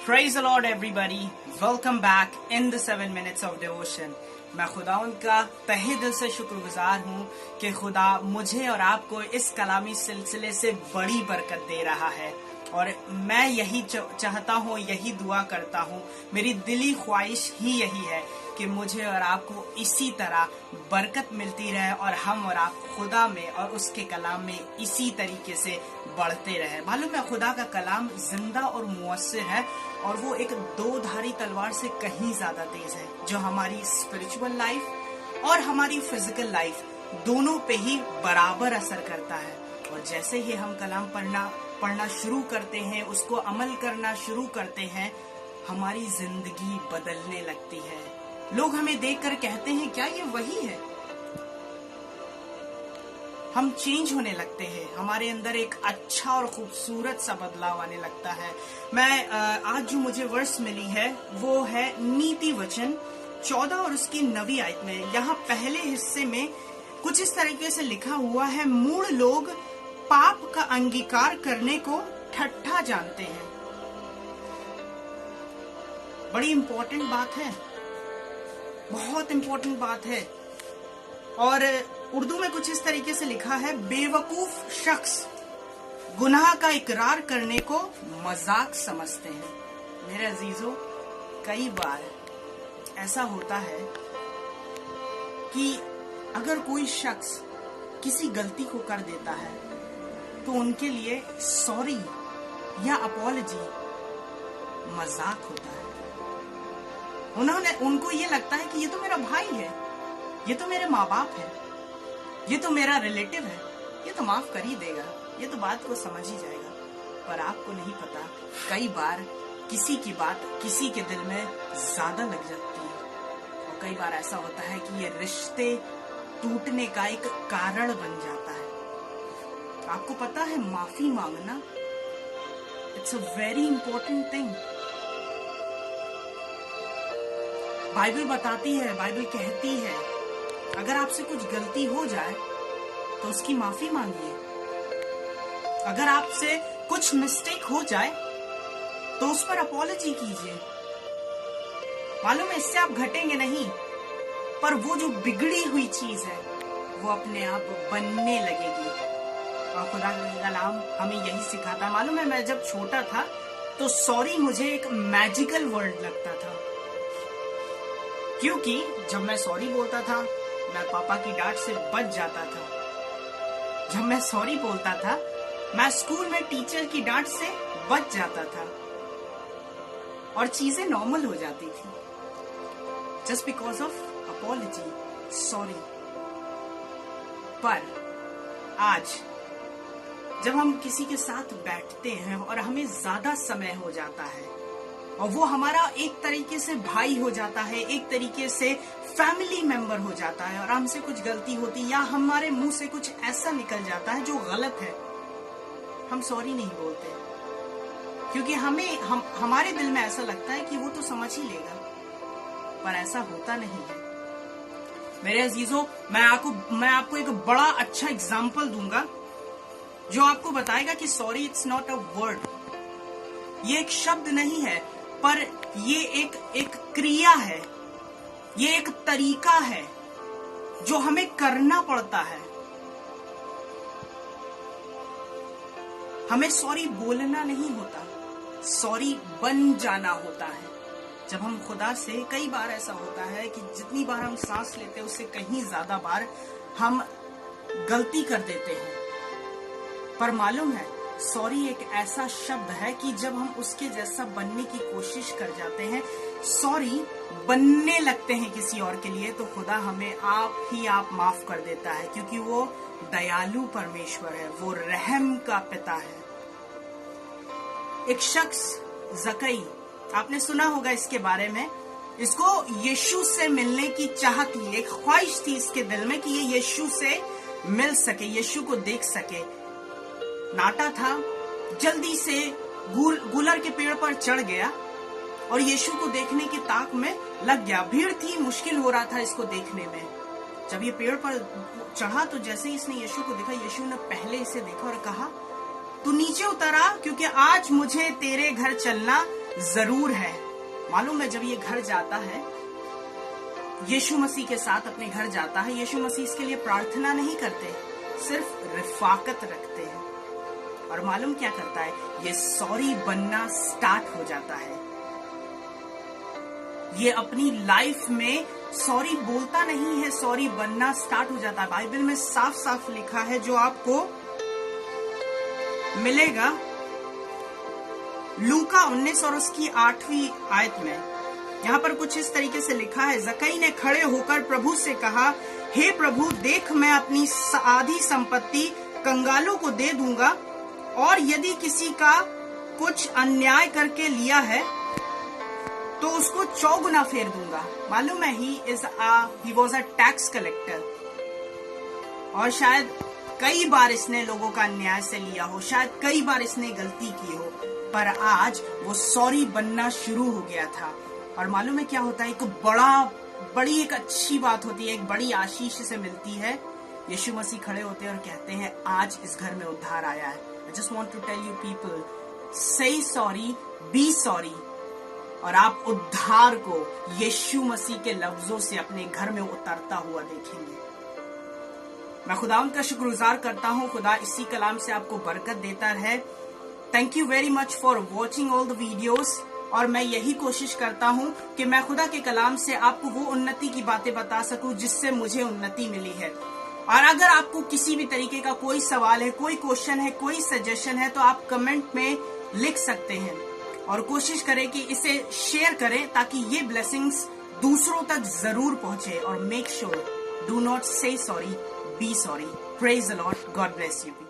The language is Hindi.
Praise the Lord everybody. Welcome back in the 7 minutes of devotion. मैं खुदावंद का तहे दिल से शुक्रगुजार हूँ कि खुदा मुझे और आपको इस कलामी सिलसिले से बड़ी बरकत दे रहा है और मैं यही चाहता हूँ, यही दुआ करता हूँ, मेरी दिली ख्वाहिश ही यही है कि मुझे और आपको इसी तरह बरकत मिलती रहे और हम और आप खुदा में और उसके कलाम में इसी तरीके से बढ़ते रहे। मालूम है खुदा का कलाम जिंदा और मुअस्सिर है और वो एक दो धारी तलवार से कहीं ज्यादा तेज है जो हमारी स्पिरिचुअल लाइफ और हमारी फिजिकल लाइफ दोनों पे ही बराबर असर करता है। और जैसे ही हम कलाम पढ़ना शुरू करते हैं, उसको अमल करना शुरू करते हैं, हमारी जिंदगी बदलने लगती है। लोग हमें देखकर कहते हैं क्या ये वही है? हम चेंज होने लगते हैं, हमारे अंदर एक अच्छा और खूबसूरत सा बदलाव आने लगता है। मैं आज जो मुझे वर्स मिली है वो है नीति वचन 14 और उसकी 9वीं आयत में। यहाँ पहले हिस्से में कुछ इस तरीके से लिखा हुआ है, मूढ़ लोग पाप का अंगीकार करने को ठट्ठा जानते हैं। बड़ी इंपॉर्टेंट बात है, बहुत इंपॉर्टेंट बात है। और उर्दू में कुछ इस तरीके से लिखा है, बेवकूफ शख्स गुनाह का इकरार करने को मजाक समझते हैं। मेरे अजीजों, कई बार ऐसा होता है कि अगर कोई शख्स किसी गलती को कर देता है तो उनके लिए सॉरी या अपॉलजी मजाक होता है। उनको ये लगता है कि ये तो मेरा भाई है, ये तो मेरे माँ बाप है, ये तो मेरा रिलेटिव है, ये तो माफ कर ही देगा, ये तो बात को समझ ही जाएगा। पर आपको नहीं पता, कई बार किसी की बात किसी के दिल में ज्यादा लग जाती है और कई बार ऐसा होता है कि ये रिश्ते टूटने का एक कारण बन जाता है। आपको पता है माफी मांगना it's a very important thing. Bible बताती है, बाइबल कहती है, अगर आपसे कुछ गलती हो जाए तो उसकी माफी मांगिए। अगर आपसे कुछ मिस्टेक हो जाए तो उस पर अपॉलजी कीजिए। मालूम है इससे आप घटेंगे नहीं, पर वो जो बिगड़ी हुई चीज है वो अपने आप बनने लगेगी। और खुदा का कलाम हमें यही सिखाता। मालूम है मैं जब छोटा था तो सॉरी मुझे एक मैजिकल वर्ड लगता था, क्योंकि जब मैं सॉरी बोलता था मैं पापा की डांट से बच जाता था। जब मैं सॉरी बोलता था मैं स्कूल में टीचर की डांट से बच जाता था और चीजें नॉर्मल हो जाती थी just because of apology, sorry. पर आज जब हम किसी के साथ बैठते हैं और हमें ज्यादा समय हो जाता है और वो हमारा एक तरीके से भाई हो जाता है, एक तरीके से फैमिली मेंबर हो जाता है और हमसे कुछ गलती होती या हमारे मुंह से कुछ ऐसा निकल जाता है जो गलत है, हम सॉरी नहीं बोलते क्योंकि हमारे दिल में ऐसा लगता है कि वो तो समझ ही लेगा। पर ऐसा होता नहीं है। मेरे अजीजों, मैं आपको एक बड़ा अच्छा एग्जाम्पल दूंगा जो आपको बताएगा कि sorry it's not a word. ये एक शब्द नहीं है, पर ये एक क्रिया है, ये एक तरीका है जो हमें करना पड़ता है। हमें सॉरी बोलना नहीं होता, सॉरी बन जाना होता है। जब हम खुदा से, कई बार ऐसा होता है कि जितनी बार हम सांस लेते हैं उससे कहीं ज्यादा बार हम गलती कर देते हैं। पर मालूम है सॉरी एक ऐसा शब्द है कि जब हम उसके जैसा बनने की कोशिश कर जाते हैं, सॉरी बनने लगते हैं किसी और के लिए, तो खुदा हमें आप माफ कर देता है क्योंकि वो दयालु परमेश्वर है, वो रहम का पिता है। एक शख्स जकई, आपने सुना होगा इसके बारे में, इसको यीशु से मिलने की चाह थी, एक ख्वाहिश थी इसके दिल में कि ये यीशु से मिल सके, यीशु को देख सके। नाटा था, जल्दी से गुलर के पेड़ पर चढ़ गया और यीशु को देखने की ताक में लग गया। भीड़ थी, मुश्किल हो रहा था इसको देखने में। जब ये पेड़ पर चढ़ा तो जैसे ही इसने यीशु को देखा, यीशु ने पहले इसे देखा और कहा, तू नीचे उतर आ, क्योंकि आज मुझे तेरे घर चलना जरूर है। मालूम है, जब ये घर जाता है, यीशु मसीह के साथ अपने घर जाता है, यीशु मसीह इसके लिए प्रार्थना नहीं करते, सिर्फ रिफाकत रखते हैं। और मालूम क्या करता है, ये सॉरी बनना स्टार्ट हो जाता है। ये अपनी लाइफ में सॉरी बोलता नहीं है, सॉरी बनना स्टार्ट हो जाता है। बाइबल में साफ साफ लिखा है, जो आपको मिलेगा लूका 19 और उसकी 8वीं आयत में। यहाँ पर कुछ इस तरीके से लिखा है, जक्कई ने खड़े होकर प्रभु से कहा, हे प्रभु, देख मैं अपनी आधी संपत्ति कंगालों को दे दूंगा, और यदि किसी का कुछ अन्याय करके लिया है तो उसको 4 गुना फेर दूंगा। मालूम है, he was a tax collector, और शायद कई बार इसने लोगों का अन्याय से लिया हो, शायद कई बार इसने गलती की हो, पर आज वो सॉरी बनना शुरू हो गया था। और मालूम है क्या होता है, बड़ी एक अच्छी बात होती है, एक बड़ी आशीष से मिलती है। यीशु मसीह खड़े होते हैं और कहते हैं, आज इस घर में उद्धार आया है। I just want to tell you people, say sorry, be sorry, और आप उद्धार को यीशु मसीह के लफ्जों से अपने घर में उतरता हुआ देखेंगे। मैं खुदावंद का शुक्रगुजार करता हूँ, खुदा इसी कलाम से आपको बरकत देता रहे। Thank you very much for watching all the videos. और मैं यही कोशिश करता हूँ कि मैं खुदा के कलाम से आपको वो उन्नति की बातें बता सकूं जिससे मुझे उन्नति मिली है। और अगर आपको किसी भी तरीके का कोई सवाल है, कोई क्वेश्चन है, कोई सजेशन है, तो आप कमेंट में लिख सकते हैं, और कोशिश करें कि इसे शेयर करें ताकि ये ब्लेसिंग्स दूसरों तक जरूर पहुंचे। और make sure, do not say sorry, be sorry. Praise the Lord, God bless you.